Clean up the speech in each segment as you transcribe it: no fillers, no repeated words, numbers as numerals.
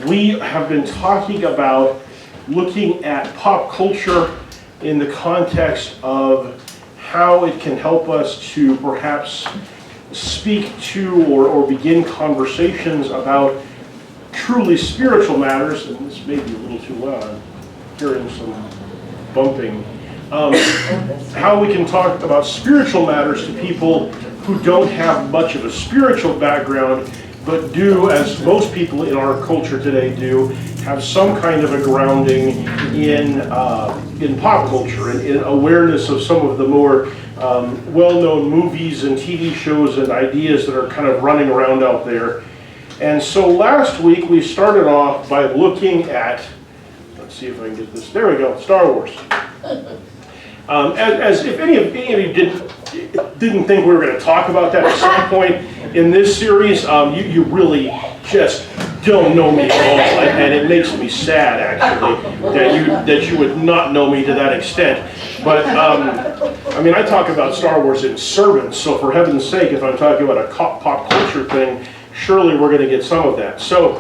we have been talking about looking at pop culture in the context of how it can help us to perhaps speak to or begin conversations about truly spiritual matters. And this may be a little too loud. I'm hearing some bumping. How we can talk about spiritual matters to people who don't have much of a spiritual background, but do, as most people in our culture today do, have some kind of a grounding in pop culture and in awareness of some of the more well-known movies and TV shows and ideas that are kind of running around out there. And so last week we started off by looking at, let's see if I can get this, there we go, Star Wars. As if any of you didn't think we were going to talk about that at some point in this series, you really just don't know me at all, and it makes me sad actually that you would not know me to that extent. But I mean, I talk about Star Wars in sermons, so for heaven's sake, if I'm talking about a pop culture thing, surely we're going to get some of that. So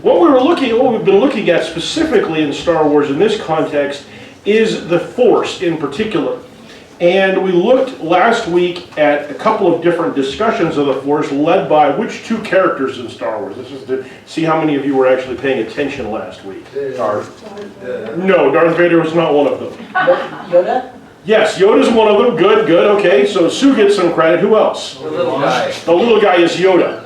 what we've been looking at specifically in Star Wars in this context is the Force in particular. And we looked last week at a couple of different discussions of the Force led by which two characters in Star Wars? This is to see how many of you were actually paying attention last week. No, Darth Vader was not one of them. Yoda? Yes, Yoda's one of them. Good, okay. So Sue gets some credit. Who else? The little guy. The little guy is Yoda.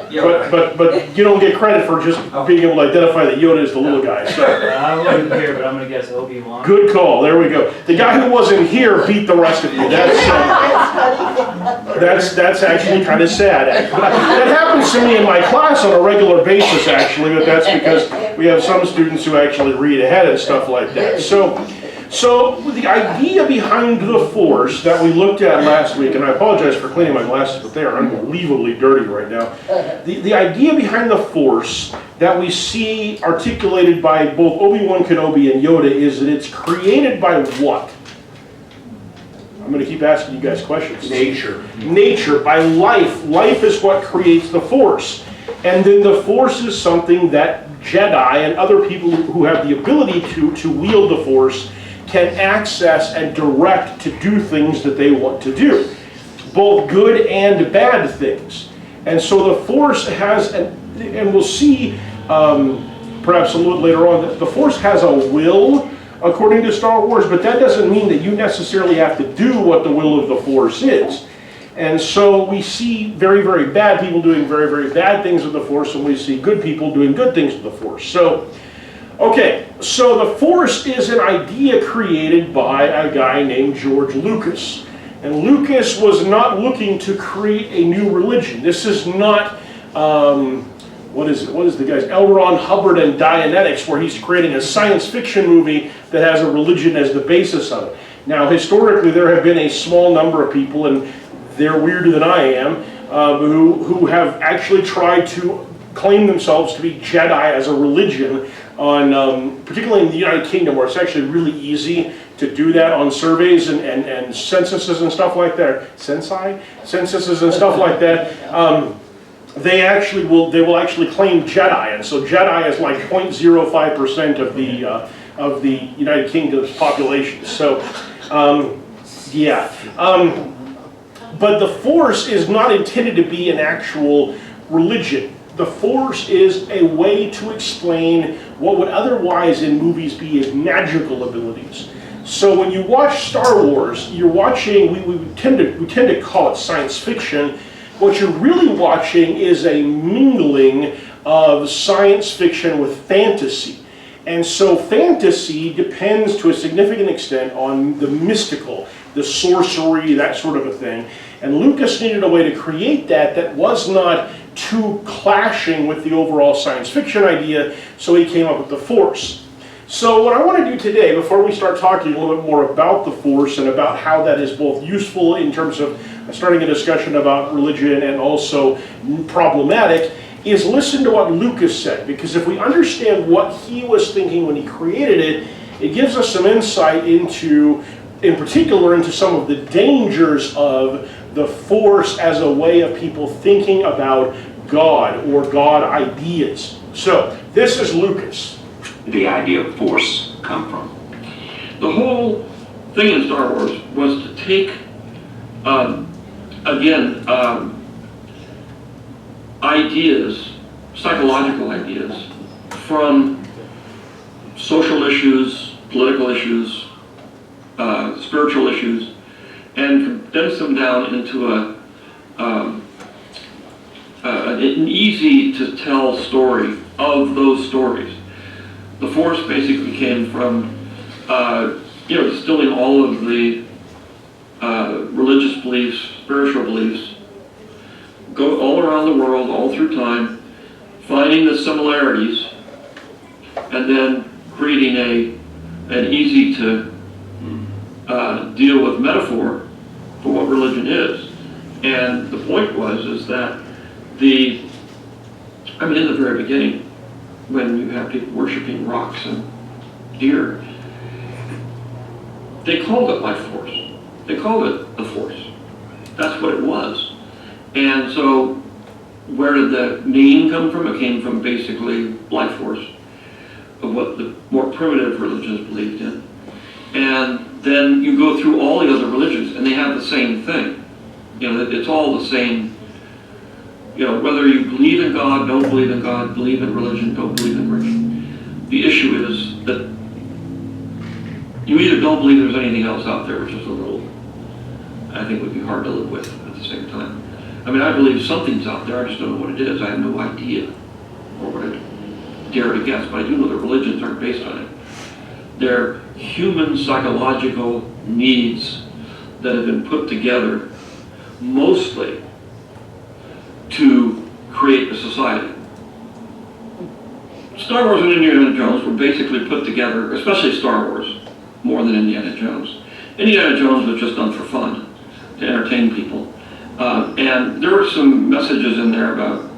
But you don't get credit for just being able to identify that Yoda is the little guy. So. I wasn't here, but I'm going to guess Obi-Wan. Good call. There we go. The guy who wasn't here beat the rest of you. That's actually kind of sad. That happens to me in my class on a regular basis, actually, but that's because we have some students who actually read ahead and stuff like that. So the idea behind the Force that we looked at last week, and I apologize for cleaning my glasses, but they are unbelievably dirty right now. The idea behind the Force that we see articulated by both Obi-Wan Kenobi and Yoda is that it's created by what? I'm going to keep asking you guys questions. Nature. Nature, by life. Life is what creates the Force. And then the Force is something that Jedi and other people who have the ability to wield the Force can access and direct to do things that they want to do, both good and bad things. And so the Force has, and we'll see perhaps a little later on, that the Force has a will according to Star Wars, but that doesn't mean that you necessarily have to do what the will of the Force is. And so we see very, very bad people doing very, very bad things with the Force, and we see good people doing good things with the Force. Okay, so the Force is an idea created by a guy named George Lucas. And Lucas was not looking to create a new religion. This is not, what is the guy's, L. Ron Hubbard and Dianetics, where he's creating a science fiction movie that has a religion as the basis of it. Now, historically, there have been a small number of people, and they're weirder than I am, who have actually tried to claim themselves to be Jedi as a religion, particularly in the United Kingdom, where it's actually really easy to do that on surveys and censuses and stuff like that. Censuses and stuff like that. They will actually claim Jedi, and so Jedi is like 0.05% of the United Kingdom's population. So, yeah. But the Force is not intended to be an actual religion. The Force is a way to explain what would otherwise in movies be as magical abilities. So when you watch Star Wars, you're watching, we tend to call it science fiction. What you're really watching is a mingling of science fiction with fantasy. And so fantasy depends to a significant extent on the mystical, the sorcery, that sort of a thing. And Lucas needed a way to create that was not too clashing with the overall science fiction idea, so he came up with the Force. So what I want to do today, before we start talking a little bit more about the Force and about how that is both useful in terms of starting a discussion about religion and also problematic, is listen to what Lucas said. Because if we understand what he was thinking when he created it, it gives us some insight into, in particular, into some of the dangers of the Force as a way of people thinking about God or God ideas. So, This is Lucas. The idea of force come from? The whole thing in Star Wars was to take, ideas, psychological ideas, from social issues, political issues, spiritual issues, and condense them down into an easy to tell story of those stories. The Force basically came from, distilling all of the religious beliefs, spiritual beliefs, go all around the world, all through time, finding the similarities, and then creating an easy to deal with metaphor for what religion is. And the point is that in the very beginning, when you have people worshiping rocks and deer, they called it life force. They called it the Force. That's what it was. And so, where did the name come from? It came from basically life force, of what the more primitive religions believed in. And then you go through all the other religions, and they have the same thing. It's all the same. Whether you believe in God, don't believe in God, believe in religion, don't believe in religion. The issue is that you either don't believe there's anything else out there, which is a little, I think, would be hard to live with at the same time. I believe something's out there, I just don't know what it is. I have no idea, or what I dare to guess, but I do know that religions aren't based on it. They're human psychological needs that have been put together mostly to create a society. Star Wars and Indiana Jones were basically put together, especially Star Wars, more than Indiana Jones. Indiana Jones was just done for fun, to entertain people. And there were some messages in there about,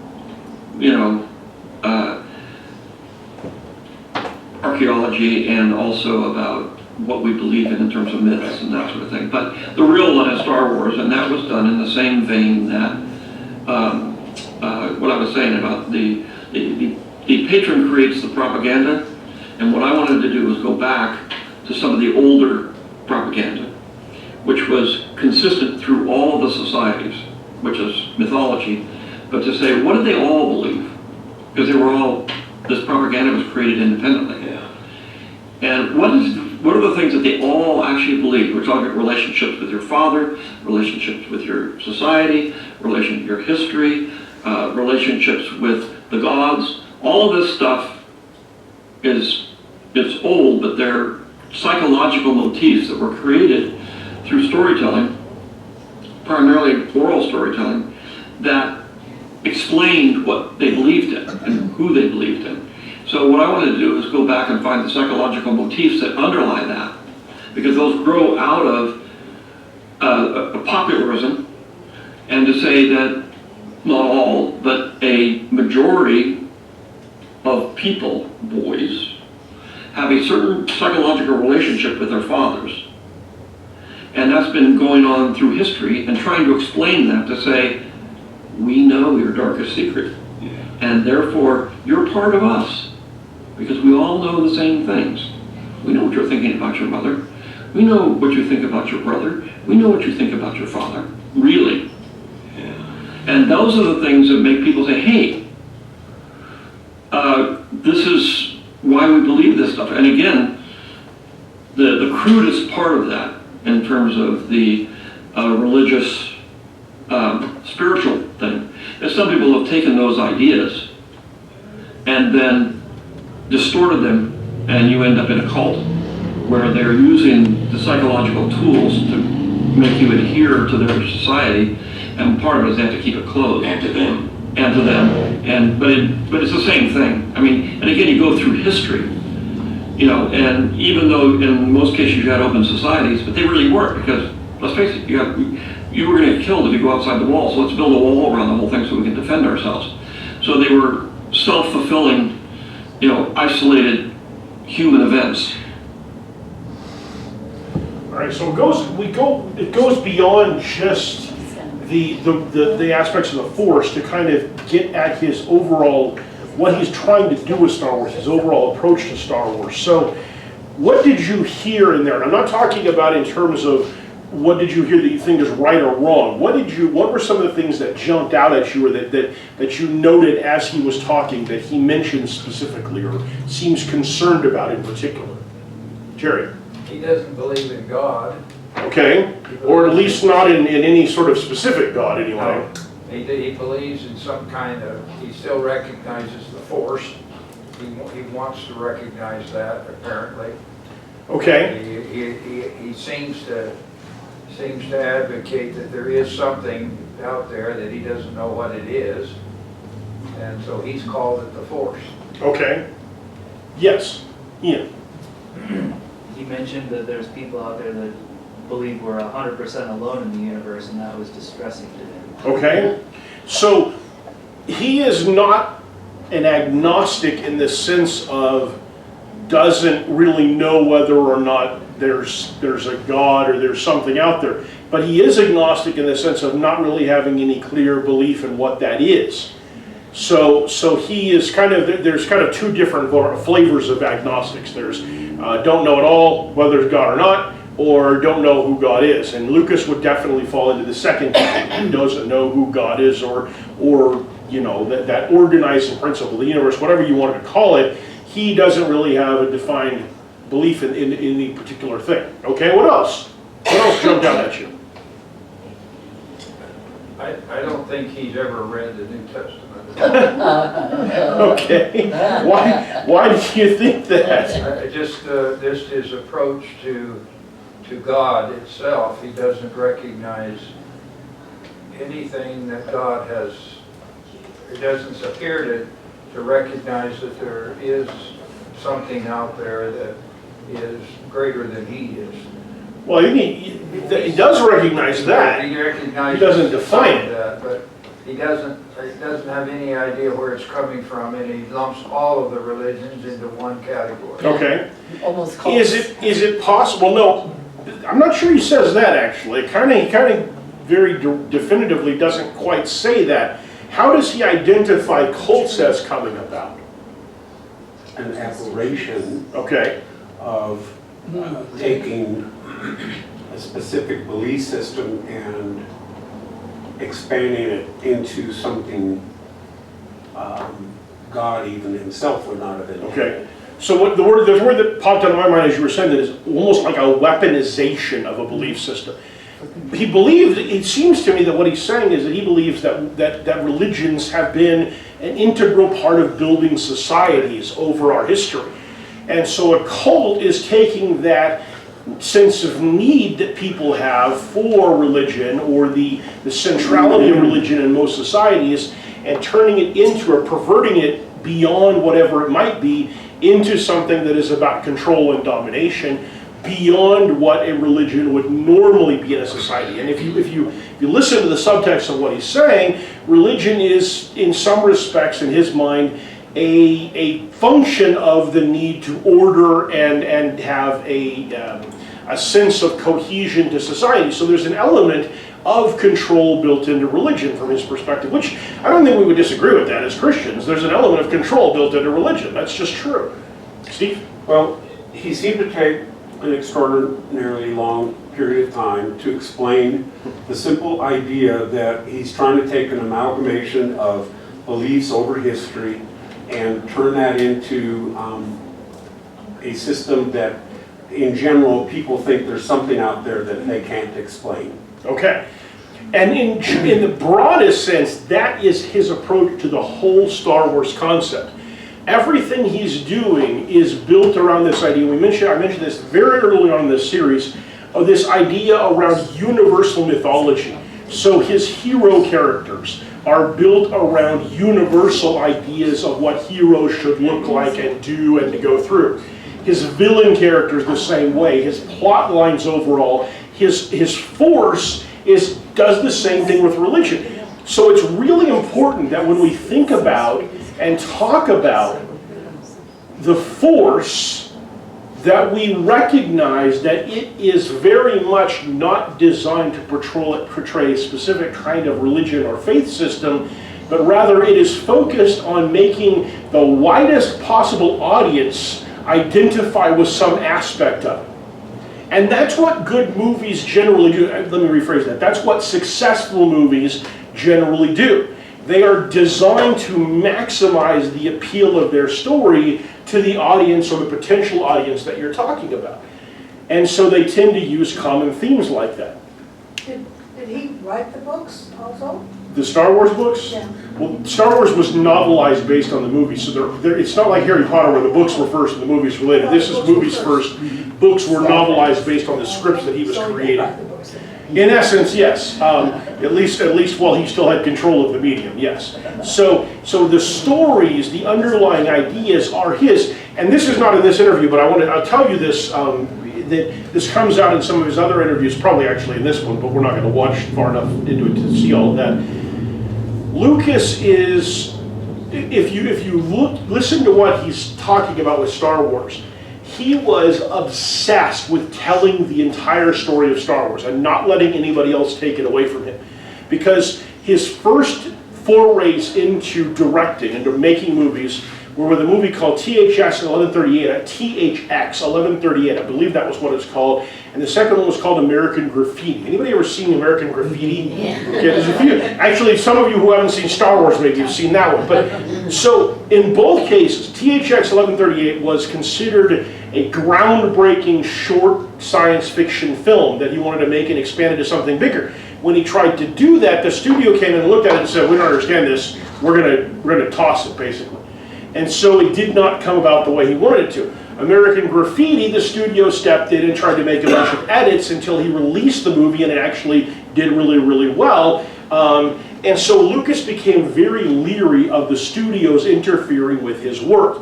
archaeology, and also about what we believe in terms of myths and that sort of thing. But the real one is Star Wars, and that was done in the same vein that what I was saying about the patron creates the propaganda, and what I wanted to do was go back to some of the older propaganda, which was consistent through all of the societies, which is mythology, but to say, what did they all believe? Because this propaganda was created independently. Yeah. And what are the things that they all actually believe? We're talking relationships with your father, relationships with your society, your history, relationships with the gods. All of this stuff is old, but they're psychological motifs that were created through storytelling, primarily oral storytelling, that explained what they believed in and who they believed in. So what I wanted to do is go back and find the psychological motifs that underlie that, because those grow out of a popularism, and to say that not all, but a majority of people, boys, have a certain psychological relationship with their fathers. And that's been going on through history, and trying to explain that, to say, we know your darkest secret, and therefore you're part of us, because we all know the same things. We know what you're thinking about your mother. We know what you think about your brother. We know what you think about your father, really. And those are the things that make people say, hey, this is why we believe this stuff. And again, the crudest part of that, in terms of the religious, spiritual thing, is some people have taken those ideas and then distorted them, and you end up in a cult where they're using the psychological tools to make you adhere to their society, and part of it is they have to keep it closed. And to them. And to them. But it's the same thing. And again, you go through history, and even though in most cases you had open societies, but they really weren't, because let's face it, you were going to get killed if you go outside the wall, so let's build a wall around the whole thing so we can defend ourselves. So they were self-fulfilling, isolated human events. All right, so it goes beyond just the aspects of the Force to kind of get at his overall what he's trying to do with Star Wars, his overall approach to Star Wars. So what did you hear in there? And I'm not talking about in terms of what did you hear that you think is right or wrong. What were some of the things that jumped out at you, or that you noted as he was talking, that he mentioned specifically or seems concerned about in particular? Jerry. He doesn't believe in God. Okay, or at least not in any sort of specific God anyway. He believes in some kind of, he still recognizes the Force. He wants to recognize that, apparently. Okay. He seems to advocate that there is something out there that he doesn't know what it is, and so he's called it the Force. Okay. Yes. Ian. He mentioned that there's people out there that believe we're 100% alone in the universe, and that was distressing to him. Okay. So he is not an agnostic in the sense of doesn't really know whether or not there's a God or there's something out there. But he is agnostic in the sense of not really having any clear belief in what that is. So he is kind of, there's kind of two different flavors of agnostics. There's don't know at all whether it's God or not, or don't know who God is. And Lucas would definitely fall into the second category. He doesn't know who God is, or you know, that organizing principle, the universe, whatever you wanted to call it. He doesn't really have a defined belief in any particular thing. Okay, what else? What else jumped out at you? I don't think he's ever read the New Testament. Okay, why do you think that? Just his approach to God itself. He doesn't recognize anything that God has. He doesn't appear to recognize that there is something out there that is greater than he is. Well, he does recognize that. He recognizes. He doesn't define it. That, but he doesn't have any idea where it's coming from, and he lumps all of the religions into one category. Okay. Almost called. Is it possible? No, I'm not sure he says that actually. He kind of very definitively doesn't quite say that. How does he identify cults as coming about? An aberration Okay. of taking a specific belief system and expanding it into something God even himself would not have been. Okay. So what the word that popped into my mind as you were saying that is almost like a weaponization of a belief system. He believes, it seems to me that what he's saying is that he believes that religions have been an integral part of building societies over our history. And so a cult is taking that sense of need that people have for religion, or the centrality of religion in most societies, and turning it into, or perverting it beyond whatever it might be, into something that is about control and domination, beyond what a religion would normally be in a society. And if you listen to the subtext of what he's saying, religion is, in some respects, in his mind, a function of the need to order and have a sense of cohesion to society. So there's an element of control built into religion from his perspective, which I don't think we would disagree with that as Christians. There's an element of control built into religion. That's just true. Steve? Well, he seemed to take an extraordinarily long period of time to explain the simple idea that he's trying to take an amalgamation of beliefs over history and turn that into a system that, in general, people think there's something out there that they can't explain. Okay. And in the broadest sense, that is his approach to the whole Star Wars concept. Everything he's doing is built around this idea. I mentioned this very early on in this series, of this idea around universal mythology. So his hero characters are built around universal ideas of what heroes should look like and do and to go through. His villain characters the same way. His plot lines overall, his force does the same thing with religion. So it's really important that when we think about and talk about the Force, that we recognize that it is very much not designed to portray a specific kind of religion or faith system, but rather it is focused on making the widest possible audience identify with some aspect of it. And that's what good movies generally do. Let me rephrase that. That's what successful movies generally do. They are designed to maximize the appeal of their story to the audience or the potential audience that you're talking about. And so they tend to use common themes like that. Did he write the books also? The Star Wars books? Yeah. Well, Star Wars was novelized based on the movies, so it's not like Harry Potter where the books were first and the movies were later. This is movies first. Books were novelized based on the scripts that he was So he creating. write the books then? In essence, yes. At least while he still had control of the medium, yes. So the stories, the underlying ideas are his. And this is not in this interview, but I'll tell you this. That this comes out in some of his other interviews, probably actually in this one, but we're not going to watch far enough into it to see all of that. Lucas is, if you listen to what he's talking about with Star Wars, he was obsessed with telling the entire story of Star Wars and not letting anybody else take it away from him. Because his first forays into directing, into making movies, were with a movie called THX 1138, I believe that was what it's called, and the second one was called American Graffiti. Anybody ever seen American Graffiti? Yeah. Okay, there's a few, actually some of you who haven't seen Star Wars maybe have seen that one, but so in both cases, THX 1138 was considered a groundbreaking short science fiction film that he wanted to make and expand into something bigger. When he tried to do that, the studio came in and looked at it and said, we don't understand this, we're gonna toss it basically. And so it did not come about the way he wanted it to. American Graffiti, the studio stepped in and tried to make a bunch of edits until he released the movie, and it actually did really, really well. And so Lucas became very leery of the studios interfering with his work.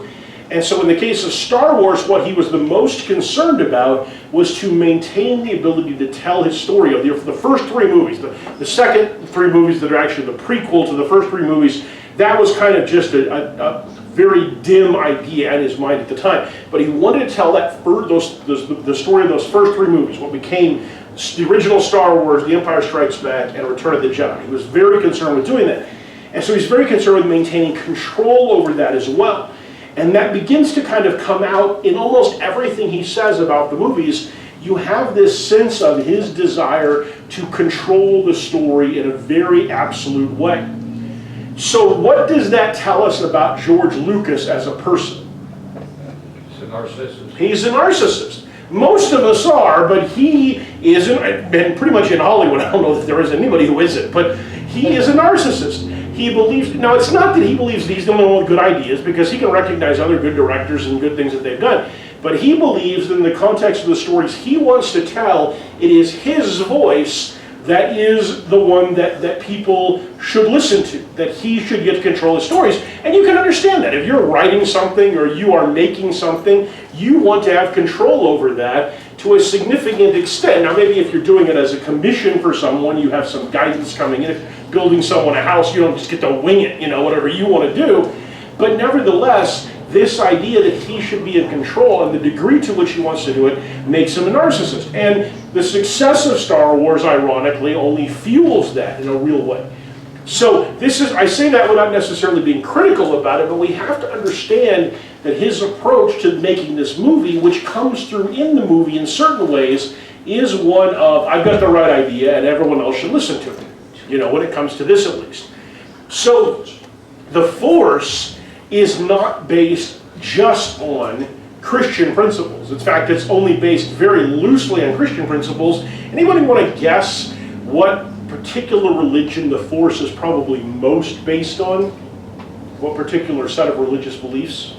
And so in the case of Star Wars, what he was the most concerned about was to maintain the ability to tell his story of the first three movies. The second three movies that are actually the prequel to the first three movies, that was kind of just a very dim idea in his mind at the time. But he wanted to tell the story of those first three movies, what became the original Star Wars, The Empire Strikes Back, and Return of the Jedi. He was very concerned with doing that. And so he's very concerned with maintaining control over that as well. And that begins to kind of come out in almost everything he says about the movies. You have this sense of his desire to control the story in a very absolute way. So what does that tell us about George Lucas as a person? He's a narcissist. He's a narcissist. Most of us are, but he isn't, and pretty much in Hollywood, I don't know that there is anybody who isn't, but he is a narcissist. He believes, now it's not that he believes that he's the only one with good ideas, because he can recognize other good directors and good things that they've done, but he believes that in the context of the stories he wants to tell, it is his voice that is the one that people should listen to, that he should get to control the stories. And you can understand that. If you're writing something or you are making something, you want to have control over that to a significant extent. Now maybe if you're doing it as a commission for someone, you have some guidance coming in. If you're building someone a house, you don't just get to wing it, whatever you want to do. But nevertheless, this idea that he should be in control and the degree to which he wants to do it makes him a narcissist. And the success of Star Wars, ironically, only fuels that in a real way. So I say that without necessarily being critical about it, but we have to understand that his approach to making this movie, which comes through in the movie in certain ways, is one of, I've got the right idea and everyone else should listen to it. When it comes to this at least. So the Force is not based just on Christian principles. In fact, it's only based very loosely on Christian principles. Anybody want to guess what particular religion the Force is probably most based on? What particular set of religious beliefs?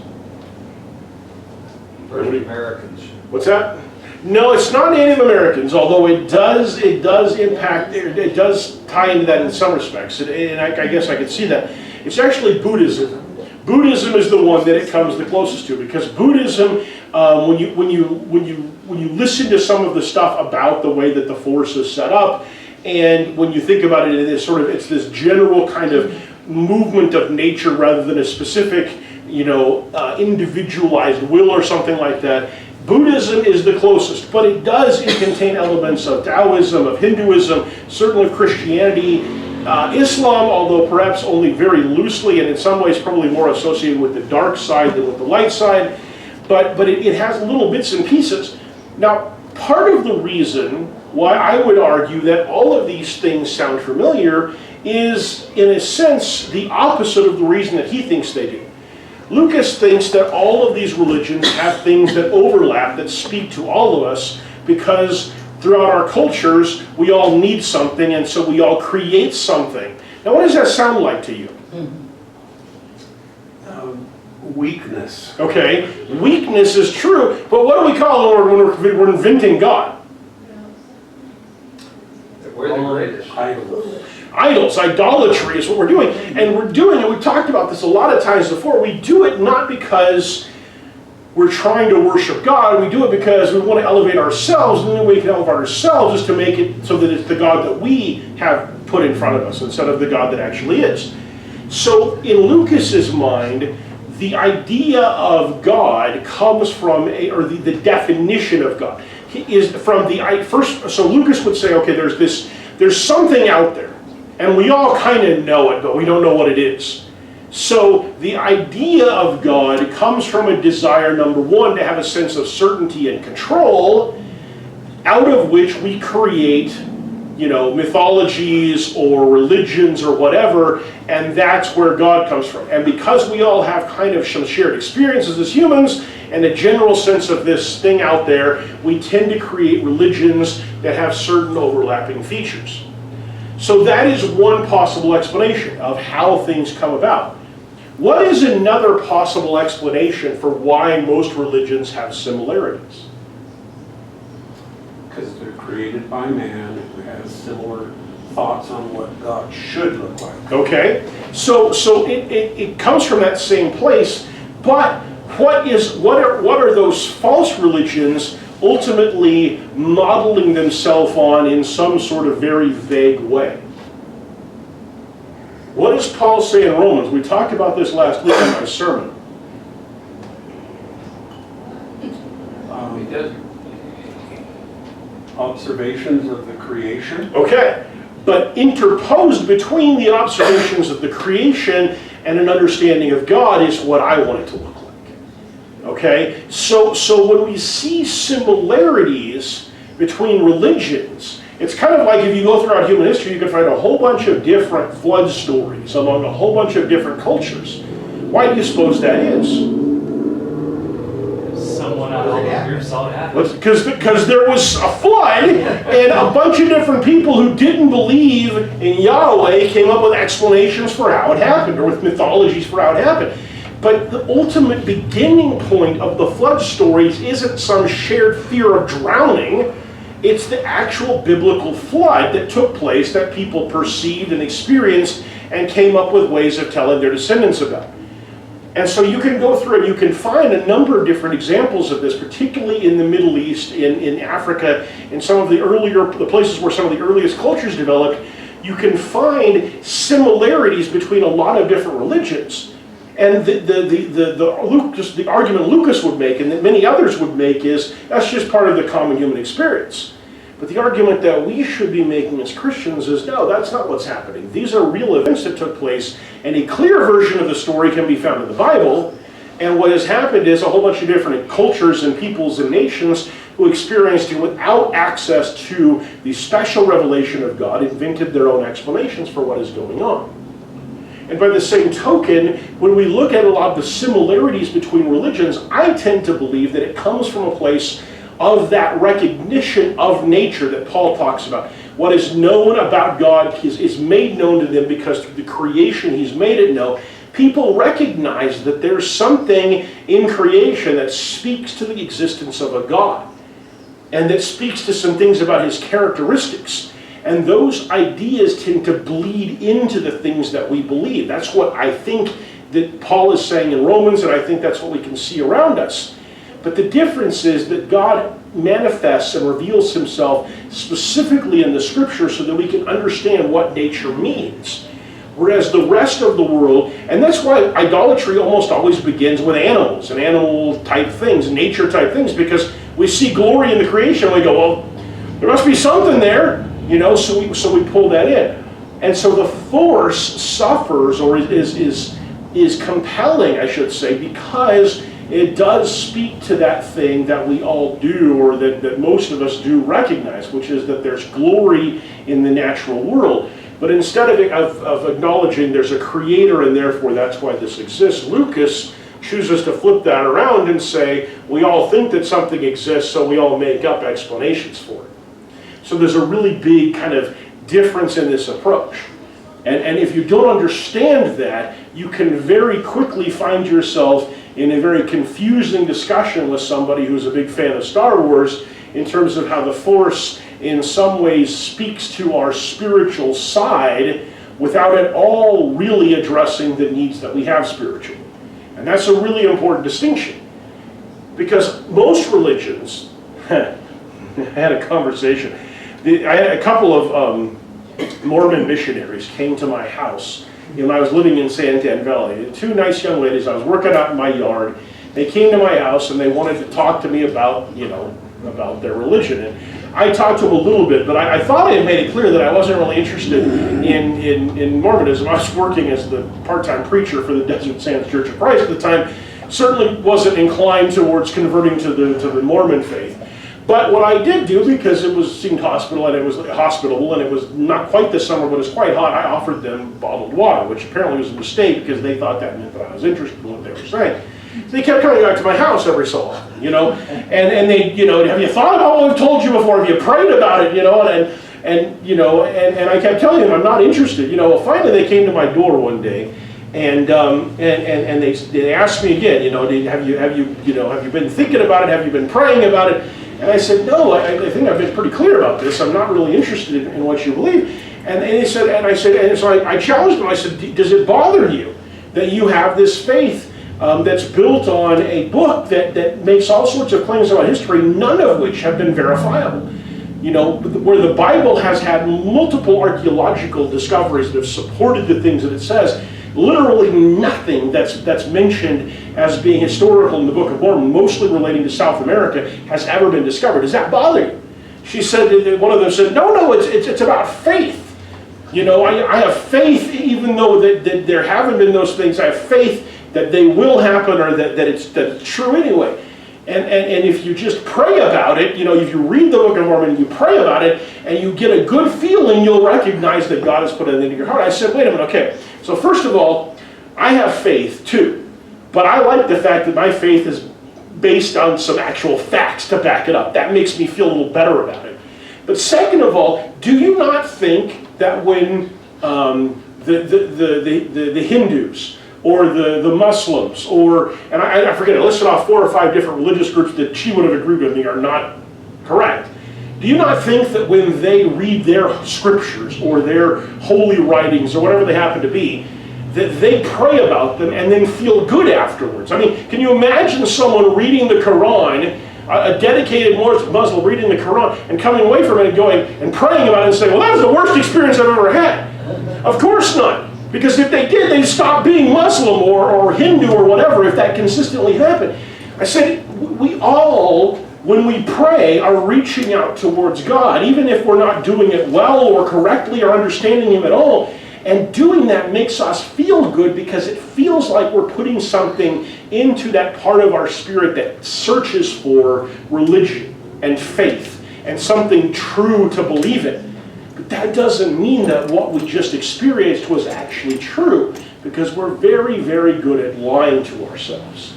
First Americans. What's that? No, it's not Native Americans, although it does impact, it does tie into that in some respects, and I guess I could see that. It's actually Buddhism. Buddhism is the one that it comes the closest to, because Buddhism, when you listen to some of the stuff about the way that the Force is set up, and when you think about it, it's this general kind of movement of nature rather than a specific, individualized will or something like that. Buddhism is the closest, but it does contain elements of Taoism, of Hinduism, certainly of Christianity, Islam, although perhaps only very loosely and in some ways probably more associated with the dark side than with the light side, but it has little bits and pieces. Now, part of the reason why I would argue that all of these things sound familiar is, in a sense, the opposite of the reason that he thinks they do. Lucas thinks that all of these religions have things that overlap, that speak to all of us, because throughout our cultures, we all need something, and so we all create something. Now, what does that sound like to you? Weakness. Okay, weakness is true, but what do we call it when we're inventing God? We're the greatest. Idols. Idols, idolatry is what we're doing. And we're doing it, we've talked about this a lot of times before, we do it not because we're trying to worship God, we do it because we want to elevate ourselves, and the only way we can elevate ourselves is to make it so that it's the God that we have put in front of us instead of the God that actually is. So in Lucas's mind, the idea of God comes from, the definition of God is from the first. So Lucas would say, okay, there's something out there, and we all kind of know it, but we don't know what it is. So the idea of God comes from a desire, number one, to have a sense of certainty and control, out of which we create, mythologies or religions or whatever, and that's where God comes from. And because we all have kind of some shared experiences as humans and a general sense of this thing out there, we tend to create religions that have certain overlapping features. So that is one possible explanation of how things come about. What is another possible explanation for why most religions have similarities? Because they're created by man who has similar thoughts on what God should look like. Okay, so it comes from that same place, but what are those false religions ultimately modeling themselves on in some sort of very vague way? What does Paul say in Romans? We talked about this last week in my sermon. He does. Observations of the creation. Okay, but interposed between the observations of the creation and an understanding of God is what I want it to look like. Okay, so when we see similarities between religions, it's kind of like if you go throughout human history, you can find a whole bunch of different flood stories among a whole bunch of different cultures. Why do you suppose that is? Someone out of the group saw it happen. Because there was a flood, and a bunch of different people who didn't believe in Yahweh came up with explanations for how it happened, or with mythologies for how it happened. But the ultimate beginning point of the flood stories isn't some shared fear of drowning. It's the actual biblical flood that took place that people perceived and experienced and came up with ways of telling their descendants about. And so you can go through and you can find a number of different examples of this, particularly in the Middle East, in Africa, in some of the places where some of the earliest cultures developed. You can find similarities between a lot of different religions. And the argument Lucas would make, and that many others would make, is that's just part of the common human experience. But the argument that we should be making as Christians is, no, that's not what's happening. These are real events that took place, and a clear version of the story can be found in the Bible. And what has happened is a whole bunch of different cultures and peoples and nations who experienced it without access to the special revelation of God invented their own explanations for what is going on. And by the same token, when we look at a lot of the similarities between religions, I tend to believe that it comes from a place of that recognition of nature that Paul talks about. What is known about God is made known to them because through the creation He's made it known. People recognize that there's something in creation that speaks to the existence of a God, and that speaks to some things about His characteristics. And those ideas tend to bleed into the things that we believe. That's what I think that Paul is saying in Romans, and I think that's what we can see around us. But the difference is that God manifests and reveals Himself specifically in the Scripture so that we can understand what nature means. Whereas the rest of the world, and that's why idolatry almost always begins with animals and animal-type things, nature-type things, because we see glory in the creation and we go, well, there must be something there, so we pull that in. And so the force suffers, or is compelling, I should say, because it does speak to that thing that we all do, or that most of us do recognize, which is that there's glory in the natural world. But instead of acknowledging there's a creator and therefore that's why this exists, Lucas chooses to flip that around and say, we all think that something exists, so we all make up explanations for it. So there's a really big kind of difference in this approach. And if you don't understand that, you can very quickly find yourself in a very confusing discussion with somebody who's a big fan of Star Wars in terms of how the Force in some ways speaks to our spiritual side without at all really addressing the needs that we have spiritually. And that's a really important distinction. Because most religions, I had a conversation, I had a couple of Mormon missionaries came to my house when I was living in Santan Valley. Two nice young ladies, I was working out in my yard. They came to my house and they wanted to talk to me about, about their religion. And I talked to them a little bit, but I thought I had made it clear that I wasn't really interested in Mormonism. I was working as the part-time preacher for the Desert Sands Church of Christ at the time. Certainly wasn't inclined towards converting to the Mormon faith. But what I did do, because it seemed hospitable and it was not quite the summer, but it was quite hot, I offered them bottled water, which apparently was a mistake because they thought that meant that I was interested in what they were saying. So they kept coming back to my house every so often, and they, have you thought about what I've told you before? Have you prayed about it, and I kept telling them I'm not interested, Finally, they came to my door one day, and they asked me again, have you been thinking about it? Have you been praying about it? And I said, no, I think I've been pretty clear about this. I'm not really interested in what you believe. And they said, and so I challenged them. I said, does it bother you that you have this faith that's built on a book that makes all sorts of claims about history, none of which have been verifiable? Where the Bible has had multiple archaeological discoveries that have supported the things that it says, literally nothing that's mentioned as being historical in the Book of Mormon, mostly relating to South America, has ever been discovered. Does that bother you? She said, one of them said, no, it's about faith. I have faith, even though that there haven't been those things, I have faith that they will happen, or that it's true anyway. And if you just pray about it, if you read the Book of Mormon and you pray about it, and you get a good feeling, you'll recognize that God has put it into your heart. I said, wait a minute, okay. So first of all, I have faith too. But I like the fact that my faith is based on some actual facts to back it up. That makes me feel a little better about it. But second of all, do you not think that when the Hindus, or the Muslims, and I forget, I listed off 4 or 5 different religious groups that she would have agreed with me are not correct. Do you not think that when they read their scriptures or their holy writings or whatever they happen to be, that they pray about them and then feel good afterwards? I mean, can you imagine someone reading the Quran, a dedicated Muslim reading the Quran and coming away from it and going and praying about it and saying, well, that was the worst experience I've ever had? Of course not. Because if they did, they'd stop being Muslim or Hindu or whatever if that consistently happened. I said, we all, when we pray, are reaching out towards God, even if we're not doing it well or correctly or understanding Him at all. And doing that makes us feel good because it feels like we're putting something into that part of our spirit that searches for religion and faith and something true to believe in. But that doesn't mean that what we just experienced was actually true, because we're very, very good at lying to ourselves.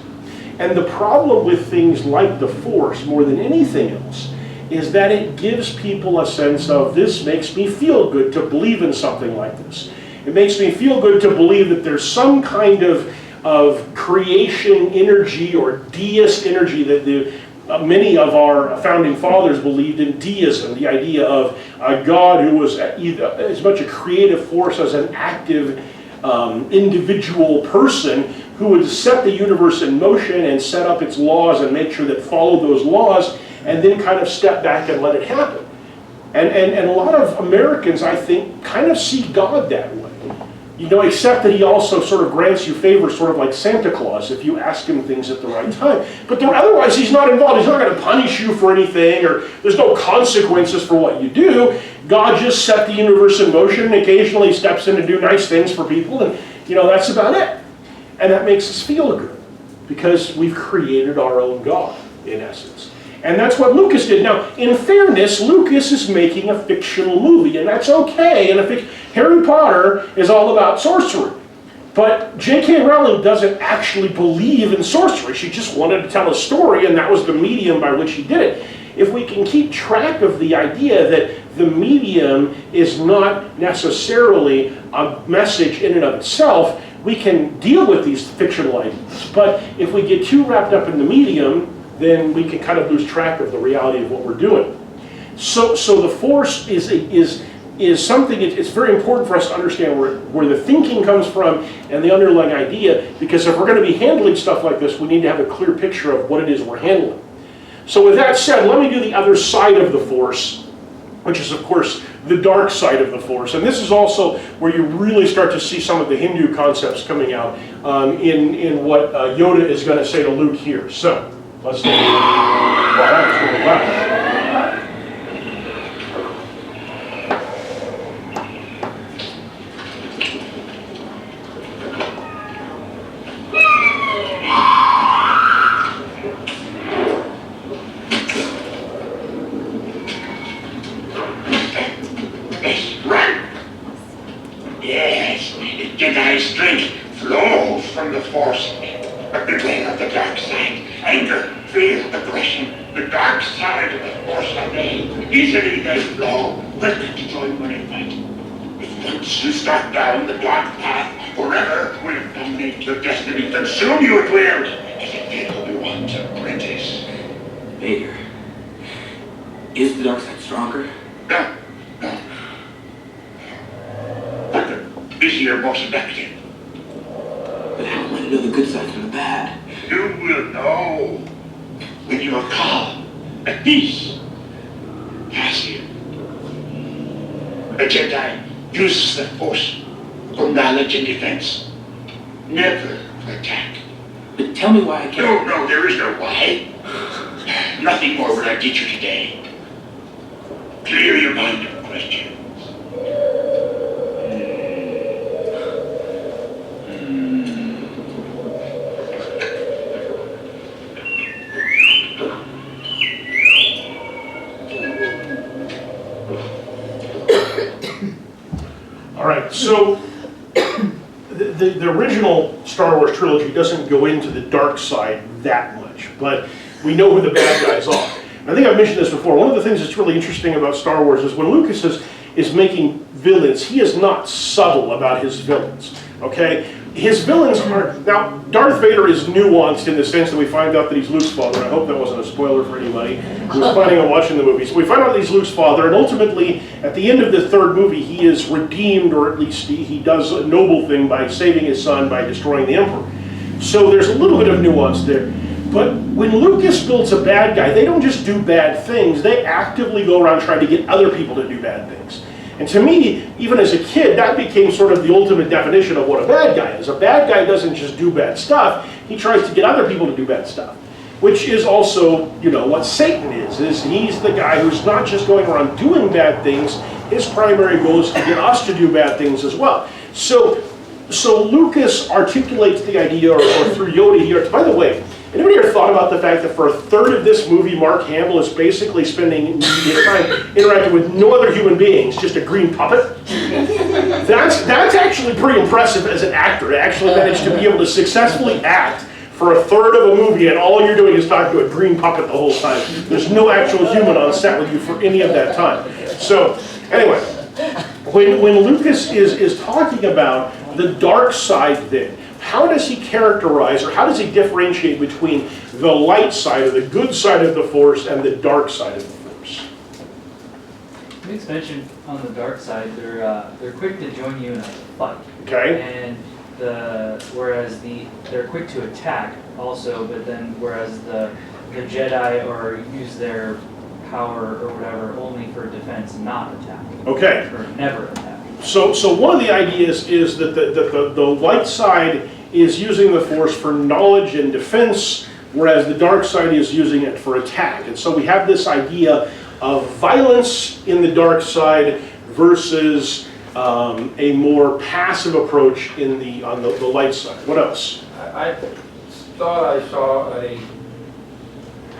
And the problem with things like the Force, more than anything else, is that it gives people a sense of, this makes me feel good to believe in something like this. It makes me feel good to believe that there's some kind of creation energy or deist energy that many of our founding fathers believed in deism, the idea of a God who was as much a creative force as an active individual person who would set the universe in motion and set up its laws and make sure that it followed those laws and then kind of step back and let it happen. And a lot of Americans, I think, kind of see God that way. You know, except that he also sort of grants you favors, sort of like Santa Claus, if you ask him things at the right time. But otherwise, he's not involved. He's not going to punish you for anything, or there's no consequences for what you do. God just set the universe in motion and occasionally steps in to do nice things for people, and, you know, that's about it. And that makes us feel good, because we've created our own God, in essence. And that's what Lucas did. Now, in fairness, Lucas is making a fictional movie, and that's okay. And Harry Potter is all about sorcery. But J.K. Rowling doesn't actually believe in sorcery. She just wanted to tell a story, and that was the medium by which she did it. If we can keep track of the idea that the medium is not necessarily a message in and of itself, we can deal with these fictional ideas. But if we get too wrapped up in the medium, then we can kind of lose track of the reality of what we're doing. So the Force is something, it's very important for us to understand where the thinking comes from and the underlying idea, because if we're going to be handling stuff like this, we need to have a clear picture of what it is we're handling. So with that said, let me do the other side of the Force, which is, of course, the dark side of the Force. And this is also where you really start to see some of the Hindu concepts coming out in what Yoda is going to say to Luke here. So, let's take a look. Wow, that was really loud. Yes, Jedi strength flows from the Force, but beware of the dark side. Anger, fear, aggression. The dark side of the Force are they. Easily they flow, quick to join when they fight. If once you start down the dark path, forever will dominate your destiny. Consume you it will, as it did Obi-Wan to Apprentice. Vader, is the dark side stronger? No, no. But the busier, more seductive. But how am I to know the good sides from the bad? You will know when you are calm, at peace, passive. A Jedi uses the Force for knowledge and defense, never for attack. But tell me why I can't. No, there is no why. Nothing more will I teach you today. Clear your mind of questions. All right, so the original Star Wars trilogy doesn't go into the dark side that much, but we know who the bad guys are. And I think I've mentioned this before. One of the things that's really interesting about Star Wars is when Lucas is making villains, he is not subtle about his villains, okay? His villains are, now Darth Vader is nuanced in the sense that we find out that he's Luke's father. I hope that wasn't a spoiler for anybody who was planning on watching the movie. So we find out that he's Luke's father, and ultimately, at the end of the third movie, he is redeemed, or at least he does a noble thing by saving his son by destroying the Emperor. So there's a little bit of nuance there. But when Lucas builds a bad guy, they don't just do bad things, they actively go around trying to get other people to do bad things. And to me, even as a kid, that became sort of the ultimate definition of what a bad guy is. A bad guy doesn't just do bad stuff, he tries to get other people to do bad stuff. Which is also, you know, what Satan is he's the guy who's not just going around doing bad things, his primary goal is to get us to do bad things as well. So Lucas articulates the idea, or through Yoda here. By the way, anybody ever thought about the fact that for a third of this movie, Mark Hamill is basically spending his time interacting with no other human beings, just a green puppet? That's actually pretty impressive as an actor, to actually manage to be able to successfully act for a third of a movie and all you're doing is talking to a green puppet the whole time. There's no actual human on set with you for any of that time. So, anyway, when Lucas is talking about the dark side then, how does he characterize, or how does he differentiate between the light side, or the good side of the Force, and the dark side of the Force? Luke's mentioned on the dark side, they're quick to join you in a fight. Okay. And whereas they're quick to attack also, but then whereas the Jedi or use their power or whatever only for defense, not attack. Okay. Or never attack. So one of the ideas is that the light side is using the Force for knowledge and defense, whereas the dark side is using it for attack. And so we have this idea of violence in the dark side versus a more passive approach on the light side. What else? I thought I saw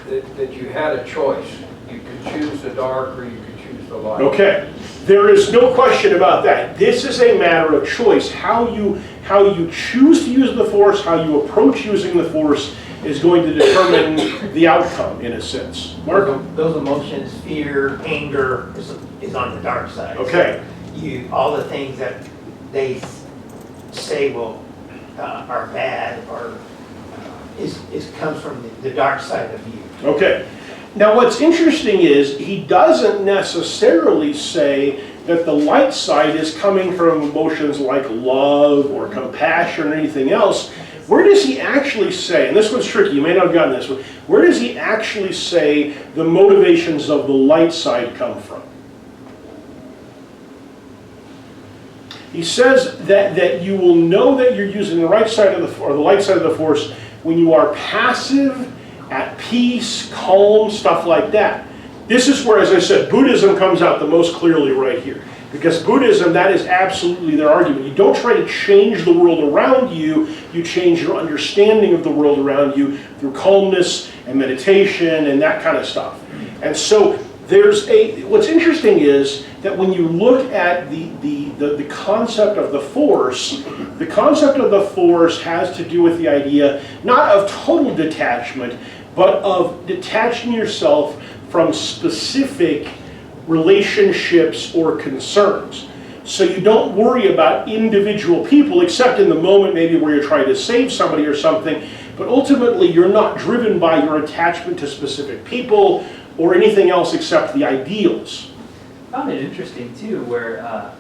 that you had a choice. You could choose the dark or you could choose the light. Okay, there is no question about that. This is a matter of choice. How you choose to use the Force, how you approach using the Force is going to determine the outcome, in a sense. Mark? Those emotions, fear, anger, is on the dark side. Okay. So all the things that they say are bad or comes from the dark side of you. Okay. Now what's interesting is he doesn't necessarily say that the light side is coming from emotions like love or compassion or anything else. Where does he actually say, and this one's tricky, you may not have gotten this one, where does he actually say the motivations of the light side come from? He says that you will know that you're using the right side of the light side of the Force when you are passive, at peace, calm, stuff like that. This is where, as I said, Buddhism comes out the most clearly right here. Because Buddhism, that is absolutely their argument. You don't try to change the world around you, you change your understanding of the world around you through calmness and meditation and that kind of stuff. And so what's interesting is that when you look at the concept of the Force, the concept of the Force has to do with the idea not of total detachment, but of detaching yourself from specific relationships or concerns. So you don't worry about individual people, except in the moment maybe where you're trying to save somebody or something, but ultimately you're not driven by your attachment to specific people or anything else except the ideals. I found it interesting too, where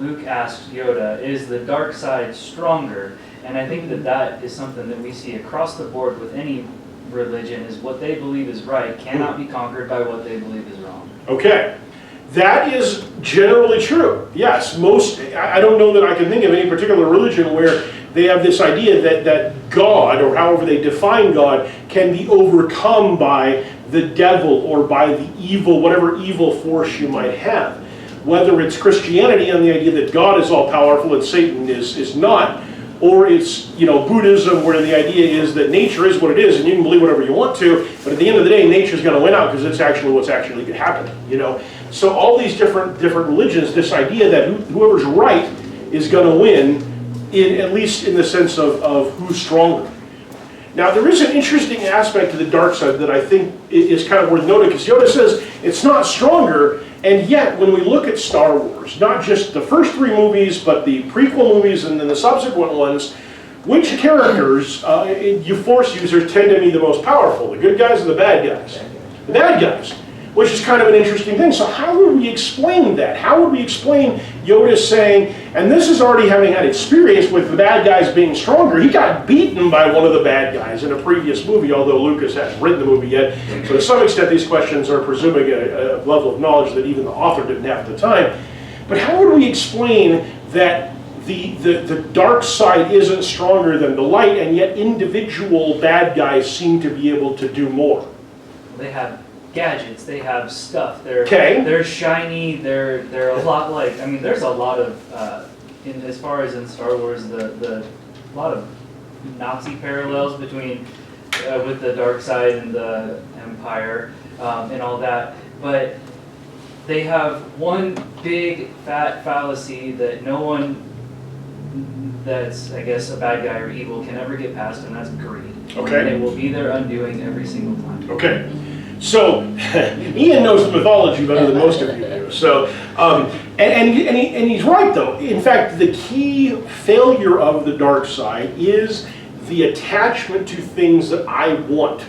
Luke asked Yoda, is the dark side stronger? And I think that is something that we see across the board with any religion, is what they believe is right cannot be conquered by what they believe is wrong. Okay, that is generally true. Yes, I don't know that I can think of any particular religion where they have this idea that God, or however they define God, can be overcome by the devil or by the evil, whatever evil force you might have. Whether it's Christianity and the idea that God is all-powerful and Satan is not, or it's Buddhism where the idea is that nature is what it is and you can believe whatever you want to, but at the end of the day nature's going to win out because it's actually what's actually happening. So all these different religions, this idea that whoever's right is going to win, at least in the sense of who's stronger. Now there is an interesting aspect to the dark side that I think is kind of worth noting, because Yoda says it's not stronger, and yet when we look at Star Wars, not just the first 3 movies, but the prequel movies and then the subsequent ones, which characters, Force users, tend to be the most powerful? The good guys or the bad guys? The bad guys. Which is kind of an interesting thing. So how would we explain that? How would we explain Yoda saying, and this is already having had experience with the bad guys being stronger, he got beaten by one of the bad guys in a previous movie, although Lucas hasn't written the movie yet. So to some extent these questions are presuming a level of knowledge that even the author didn't have at the time. But how would we explain that the dark side isn't stronger than the light, and yet individual bad guys seem to be able to do more? They have gadgets, they have stuff, they're shiny, they're a lot like, there's a lot of, as far as in Star Wars, a lot of Nazi parallels between, with the dark side and the Empire, and all that, but they have one big fat fallacy that no one that's, I guess, a bad guy or evil can ever get past, and that's greed. Okay. And it will be their undoing every single time. Okay. So, Ian knows the mythology better than most of you do. So, and he's right though. In fact, the key failure of the dark side is the attachment to things that I want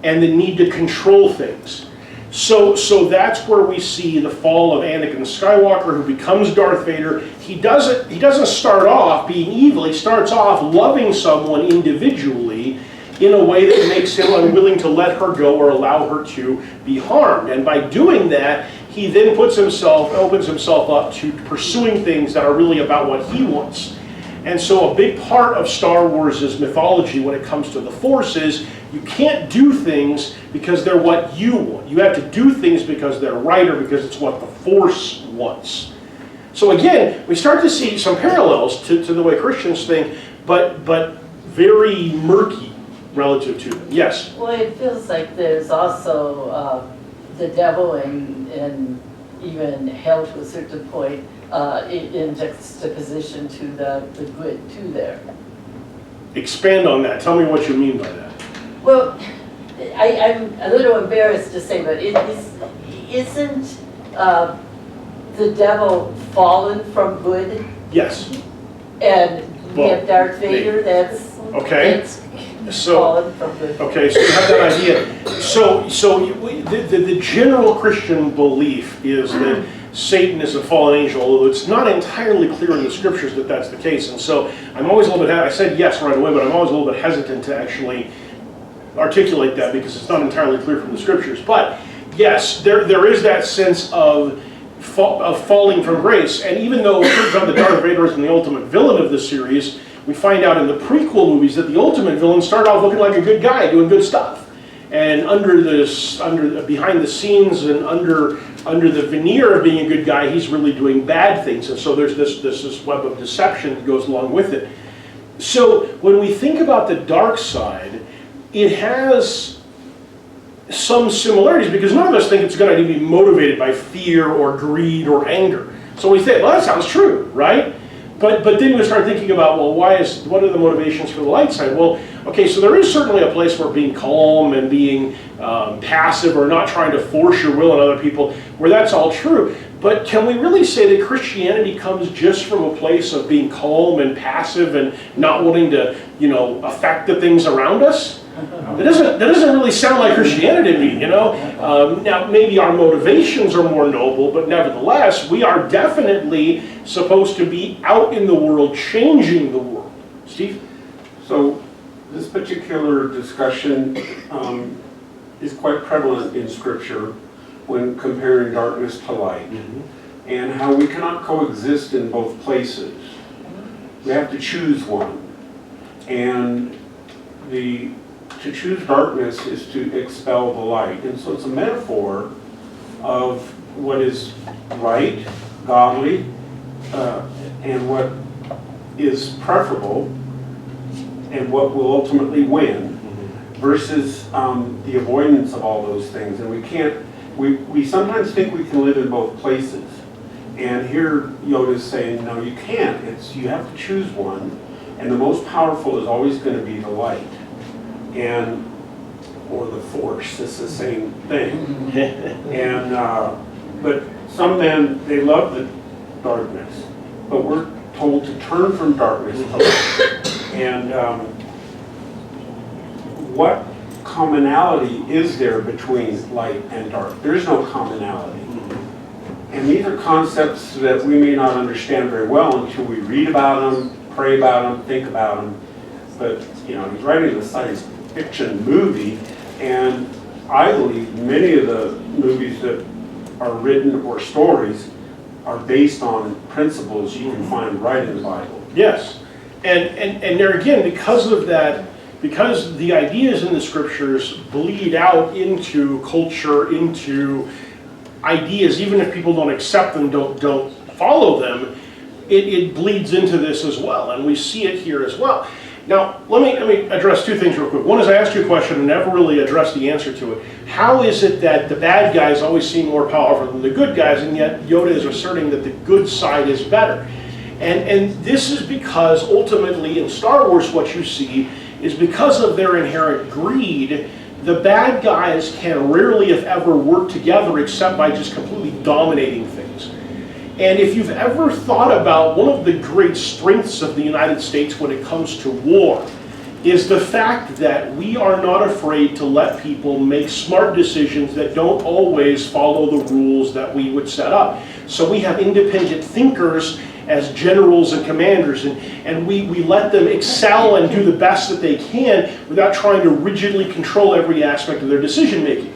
and the need to control things. So that's where we see the fall of Anakin Skywalker, who becomes Darth Vader. He doesn't start off being evil. He starts off loving someone individually in a way that makes him unwilling to let her go or allow her to be harmed. And by doing that, he then opens himself up to pursuing things that are really about what he wants. And so a big part of Star Wars' mythology when it comes to the Force is you can't do things because they're what you want. You have to do things because they're right or because it's what the Force wants. So again, we start to see some parallels to the way Christians think, but very murky relative to them. Yes? Well, it feels like there's also the devil and even hell to a certain point in juxtaposition to the good too there. Expand on that. Tell me what you mean by that. Well, I'm a little embarrassed to say, but isn't the devil fallen from good? Yes. And we have Darth Vader that's fallen from good. Okay, so you have that idea. So the general Christian belief is that Satan is a fallen angel, although it's not entirely clear in the scriptures that that's the case. And so I'm always a little bit, I said yes right away, but I'm always a little bit hesitant to actually articulate that because it's not entirely clear from the scriptures. But yes, there is that sense of falling from grace. And even though it turns out that Darth Vader is the ultimate villain of the series, we find out in the prequel movies that the ultimate villain started off looking like a good guy, doing good stuff. And behind the scenes and under the veneer of being a good guy, he's really doing bad things. And so there's this web of deception that goes along with it. So when we think about the dark side, it has some similarities because none of us think it's going to be motivated by fear or greed or anger. So we think, well, that sounds true, right? But then we start thinking about, well, what are the motivations for the light side? Well, okay, so there is certainly a place where being calm and being passive or not trying to force your will on other people, where that's all true. But can we really say that Christianity comes just from a place of being calm and passive and not wanting to, affect the things around us? That doesn't really sound like Christianity to me, Now, maybe our motivations are more noble, but nevertheless, we are definitely supposed to be out in the world, changing the world. Steve? So this particular discussion is quite prevalent in Scripture when comparing darkness to light, and how we cannot coexist in both places. We have to choose one. And to choose darkness is to expel the light. And so it's a metaphor of what is right, godly, and what is preferable, and what will ultimately win, versus the avoidance of all those things. And we sometimes think we can live in both places. And here Yoda's saying, no, you can't. You have to choose one. And the most powerful is always going to be the light. Or the Force, it's the same thing. But some men, they love the darkness, but we're told to turn from darkness to light. And what commonality is there between light and dark? There's no commonality. And these are concepts that we may not understand very well until we read about them, pray about them, think about them. But, he's writing a science fiction movie, and I believe many of the movies that are written or stories are based on principles you can find right in the Bible. Yes. And there again, because of that, because the ideas in the scriptures bleed out into culture, into ideas, even if people don't accept them, don't follow them, it bleeds into this as well, and we see it here as well. Now, let me address two things real quick. One is I asked you a question and never really addressed the answer to it. How is it that the bad guys always seem more powerful than the good guys, and yet Yoda is asserting that the good side is better? And this is because ultimately in Star Wars what you see is because of their inherent greed, the bad guys can rarely, if ever, work together except by just completely dominating things. And if you've ever thought about one of the great strengths of the United States when it comes to war, is the fact that we are not afraid to let people make smart decisions that don't always follow the rules that we would set up. So we have independent thinkers as generals and commanders, and we let them excel and do the best that they can without trying to rigidly control every aspect of their decision making.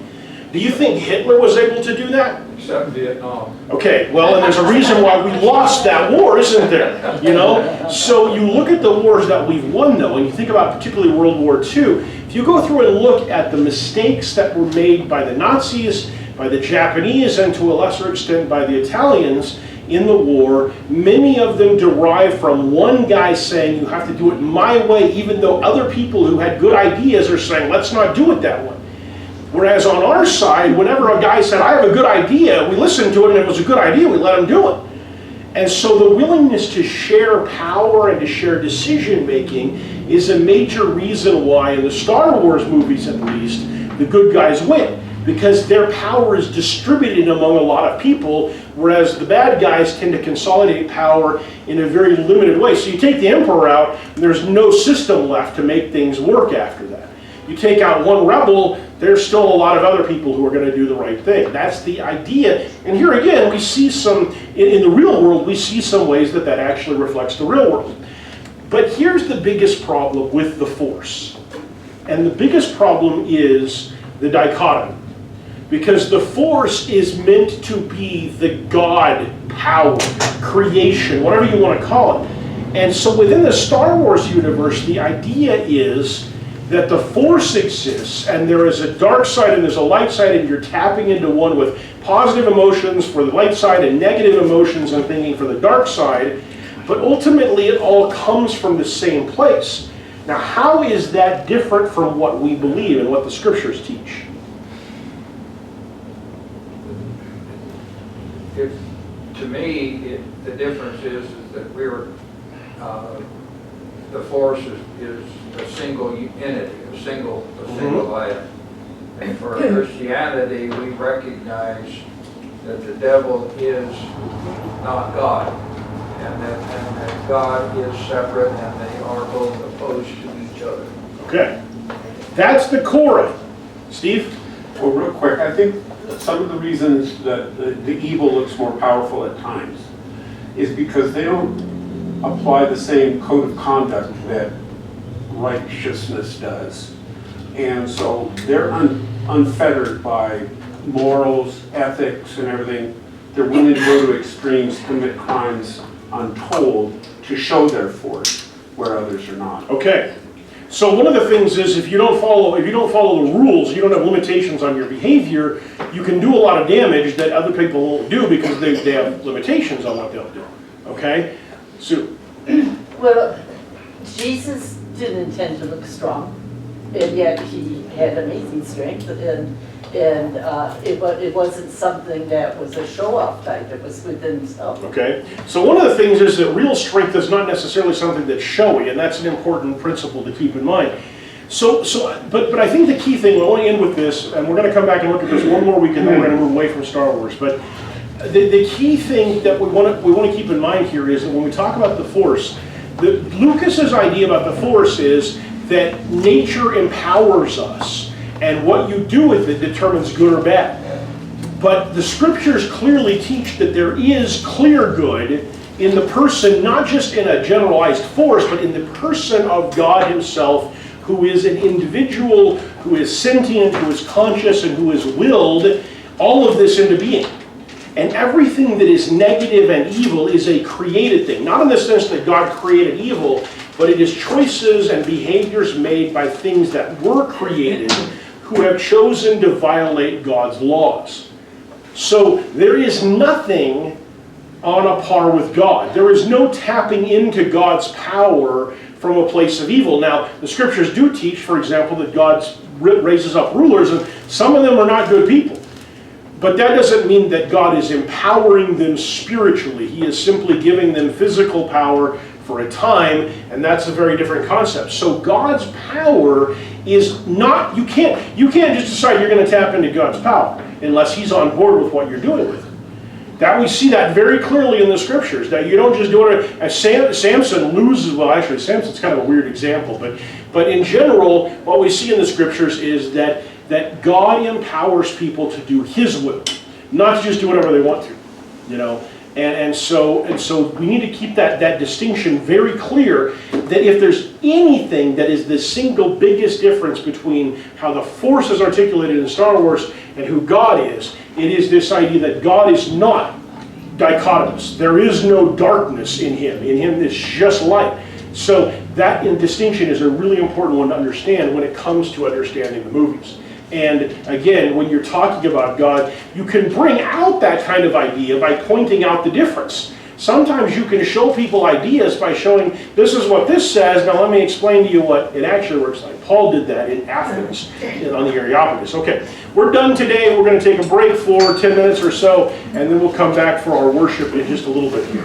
Do you think Hitler was able to do that? Except Vietnam. Okay, well, and there's a reason why we lost that war, isn't there? You know? So you look at the wars that we've won, though, and you think about particularly World War II, if you go through and look at the mistakes that were made by the Nazis, by the Japanese, and to a lesser extent by the Italians in the war, many of them derive from one guy saying, you have to do it my way, even though other people who had good ideas are saying, let's not do it that way. Whereas on our side, whenever a guy said, I have a good idea, we listened to it and it was a good idea, we let him do it. And so the willingness to share power and to share decision making is a major reason why in the Star Wars movies at least, the good guys win. Because their power is distributed among a lot of people, whereas the bad guys tend to consolidate power in a very limited way. So you take the Emperor out, and there's no system left to make things work after that. You take out one rebel, there's still a lot of other people who are going to do the right thing. That's the idea. And here again, we see some, in the real world, we see some ways that that actually reflects the real world. But here's the biggest problem with the Force. And the biggest problem is the dichotomy. Because the Force is meant to be the God power, creation, whatever you want to call it. And so within the Star Wars universe, the idea is that the Force exists, and there is a dark side and there's a light side, and you're tapping into one with positive emotions for the light side and negative emotions and thinking for the dark side. But ultimately, it all comes from the same place. Now, how is that different from what we believe and what the Scriptures teach? To me, the difference is that the Force is a single entity, a single item. And for Christianity, we recognize that the devil is not God, and that God is separate, and they are both opposed to each other. Okay, that's the core of it. Steve? Well, real quick, I think some of the reasons that the evil looks more powerful at times is because they don't apply the same code of conduct that righteousness does. And so they're unfettered by morals, ethics, and everything. They're willing to go to extremes, commit crimes untold to show their force where others are not. Okay. So one of the things is if you don't follow the rules, you don't have limitations on your behavior, you can do a lot of damage that other people won't do because they have limitations on what they'll do. Okay? Sue? Well, Jesus didn't intend to look strong, and yet he had amazing strength, and it wasn't something that was a show-off type, it was within himself. Okay, so one of the things is that real strength is not necessarily something that's showy, and that's an important principle to keep in mind. But I think the key thing, I want to end with this, and we're going to come back and look at this one more week, and then we're going to move away from Star Wars, but the key thing that we want to keep in mind here is that when we talk about the Force, Lucas's idea about the Force is that nature empowers us, and what you do with it determines good or bad. But the Scriptures clearly teach that there is clear good in the person, not just in a generalized force, but in the person of God himself, who is an individual, who is sentient, who is conscious, and who has willed all of this into being. And everything that is negative and evil is a created thing. Not in the sense that God created evil, but it is choices and behaviors made by things that were created who have chosen to violate God's laws. So there is nothing on a par with God. There is no tapping into God's power from a place of evil. Now, the Scriptures do teach, for example, that God raises up rulers, and some of them are not good people. But that doesn't mean that God is empowering them spiritually. He is simply giving them physical power for a time, and that's a very different concept. So God's power is not, you can't just decide you're going to tap into God's power unless he's on board with what you're doing with it. That we see that very clearly in the Scriptures, that you don't just do it, as Samson loses, well actually Samson's kind of a weird example, but in general, what we see in the Scriptures is that God empowers people to do his will, not to just do whatever they want to, you know. And so we need to keep that distinction very clear, that if there's anything that is the single biggest difference between how the Force is articulated in Star Wars and who God is, it is this idea that God is not dichotomous. There is no darkness in Him. In Him it's just light. So that distinction is a really important one to understand when it comes to understanding the movies. And again, when you're talking about God, you can bring out that kind of idea by pointing out the difference. Sometimes you can show people ideas by showing, this is what this says, now let me explain to you what it actually works like. Paul did that in Athens on the Areopagus. Okay, we're done today. We're going to take a break for 10 minutes or so, and then we'll come back for our worship in just a little bit here.